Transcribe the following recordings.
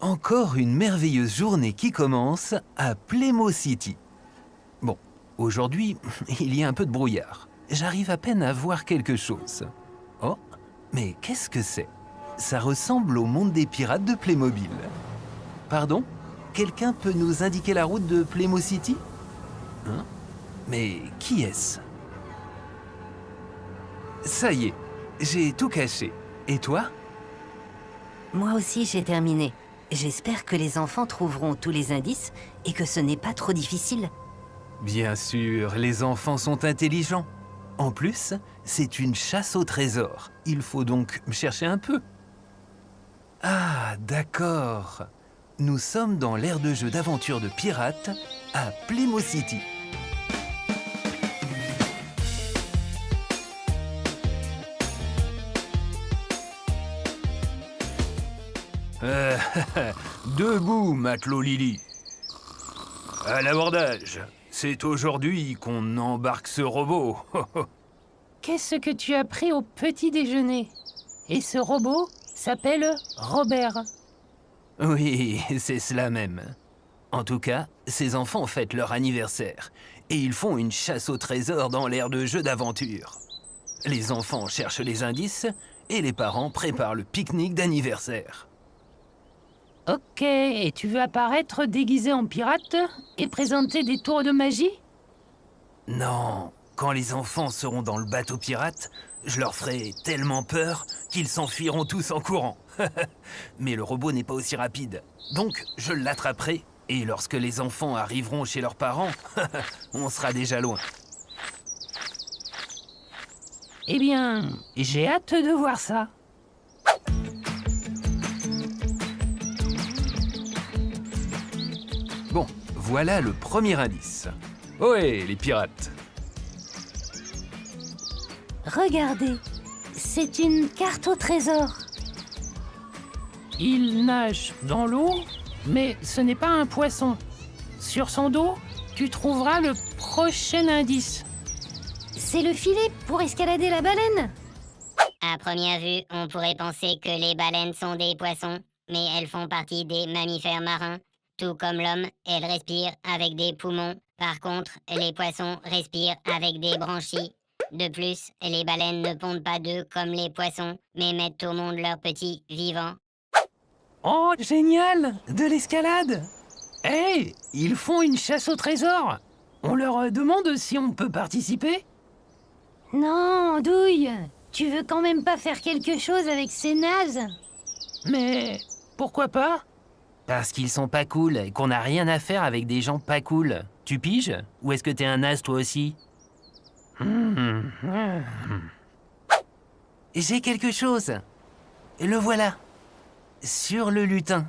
Encore une merveilleuse journée qui commence à Playmo City. Bon, aujourd'hui, il y a un peu de brouillard. J'arrive à peine à voir quelque chose. Oh, mais qu'est-ce que c'est? Ça ressemble au monde des pirates de Playmobil. Pardon? Quelqu'un peut nous indiquer la route de Playmo City? Hein? Mais qui est-ce? Ça y est, j'ai tout caché. Et toi? Moi aussi, j'ai terminé. J'espère que les enfants trouveront tous les indices et que ce n'est pas trop difficile. Bien sûr, les enfants sont intelligents. En plus, c'est une chasse au trésor. Il faut donc chercher un peu. Ah, d'accord. Nous sommes dans l'aire de jeu d'aventure de pirates à Playmo City. Debout, matelot Lily. À l'abordage. C'est aujourd'hui qu'on embarque ce robot. Qu'est-ce que tu as pris au petit déjeuner? Et ce robot s'appelle Robert. Oui, c'est cela même. En tout cas, ces enfants fêtent leur anniversaire. Et ils font une chasse au trésor dans l'aire de jeu d'aventure. Les enfants cherchent les indices et les parents préparent le pique-nique d'anniversaire. Ok, et tu veux apparaître déguisé en pirate et présenter des tours de magie? Non, quand les enfants seront dans le bateau pirate, je leur ferai tellement peur qu'ils s'enfuiront tous en courant. Mais le robot n'est pas aussi rapide, donc je l'attraperai et lorsque les enfants arriveront chez leurs parents, on sera déjà loin. Eh bien, j'ai hâte de voir ça. Bon, voilà le premier indice. Ohé, les pirates! Regardez, c'est une carte au trésor. Il nage dans l'eau, mais ce n'est pas un poisson. Sur son dos, tu trouveras le prochain indice. C'est le filet pour escalader la baleine. À première vue, on pourrait penser que les baleines sont des poissons, mais elles font partie des mammifères marins. Tout comme l'homme, elles respirent avec des poumons. Par contre, les poissons respirent avec des branchies. De plus, les baleines ne pondent pas d'œufs comme les poissons, mais mettent au monde leurs petits vivants. Oh, génial! De l'escalade! Hey, ils font une chasse au trésor! On leur demande si on peut participer? Non, Douille, tu veux quand même pas faire quelque chose avec ces nazes? Mais pourquoi pas? Parce qu'ils sont pas cool et qu'on n'a rien à faire avec des gens pas cool. Tu piges? Ou est-ce que t'es un as toi aussi? J'ai quelque chose. Le voilà. Sur le lutin.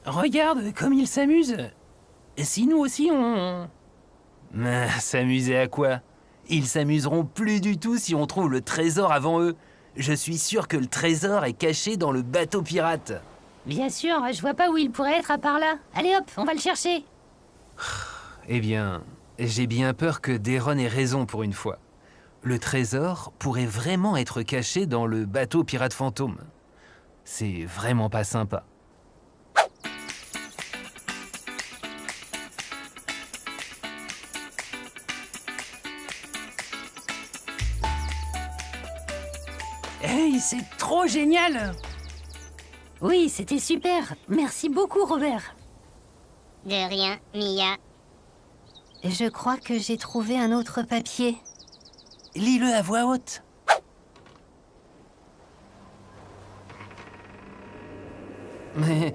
Regarde comme ils s'amusent. Si nous aussi on... Mais s'amuser à quoi? Ils s'amuseront plus du tout si on trouve le trésor avant eux. Je suis sûr que le trésor est caché dans le bateau pirate. Bien sûr, je vois pas où il pourrait être à part là. Allez hop, on va le chercher. Eh bien, j'ai bien peur que Deron ait raison pour une fois. Le trésor pourrait vraiment être caché dans le bateau pirate fantôme. C'est vraiment pas sympa. Hey, c'est trop génial! Oui, c'était super. Merci beaucoup, Robert. De rien, Mia. Je crois que j'ai trouvé un autre papier. Lis-le à voix haute. Mais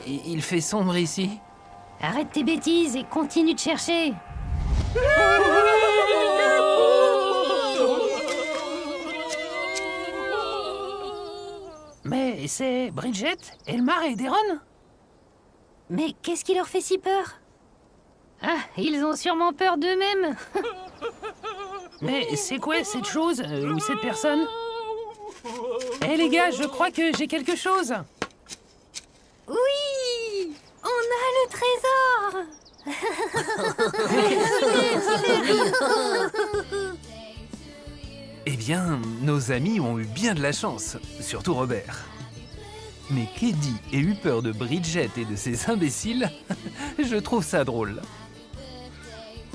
il fait sombre ici. Arrête tes bêtises et continue de chercher. Mais c'est Bridget, Elmar et Deron? Mais qu'est-ce qui leur fait si peur? Ah, ils ont sûrement peur d'eux-mêmes. Mais c'est quoi cette chose ou cette personne? Eh les gars, je crois que j'ai quelque chose. Oui! On a le trésor! Eh bien, nos amis ont eu bien de la chance, surtout Robert. Mais qu'Eddie ait eu peur de Bridget et de ces imbéciles, je trouve ça drôle.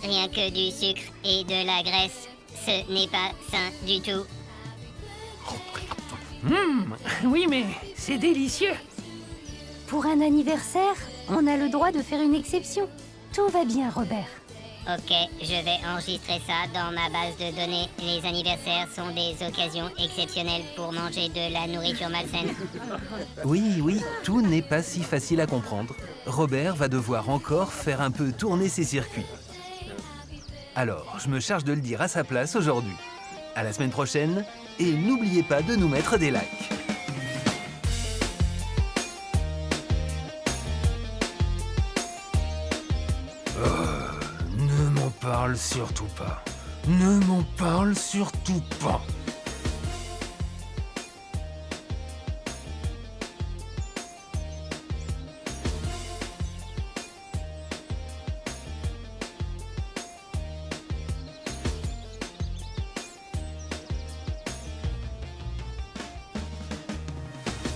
Rien que du sucre et de la graisse, ce n'est pas sain du tout. Oui, mais c'est délicieux. Pour un anniversaire, on a le droit de faire une exception. Tout va bien, Robert. Ok, je vais enregistrer ça dans ma base de données. Les anniversaires sont des occasions exceptionnelles pour manger de la nourriture malsaine. Oui, tout n'est pas si facile à comprendre. Robert va devoir encore faire un peu tourner ses circuits. Alors, je me charge de le dire à sa place aujourd'hui. À la semaine prochaine, et n'oubliez pas de nous mettre des likes. Ne m'en parle surtout pas. Ne m'en parle surtout pas.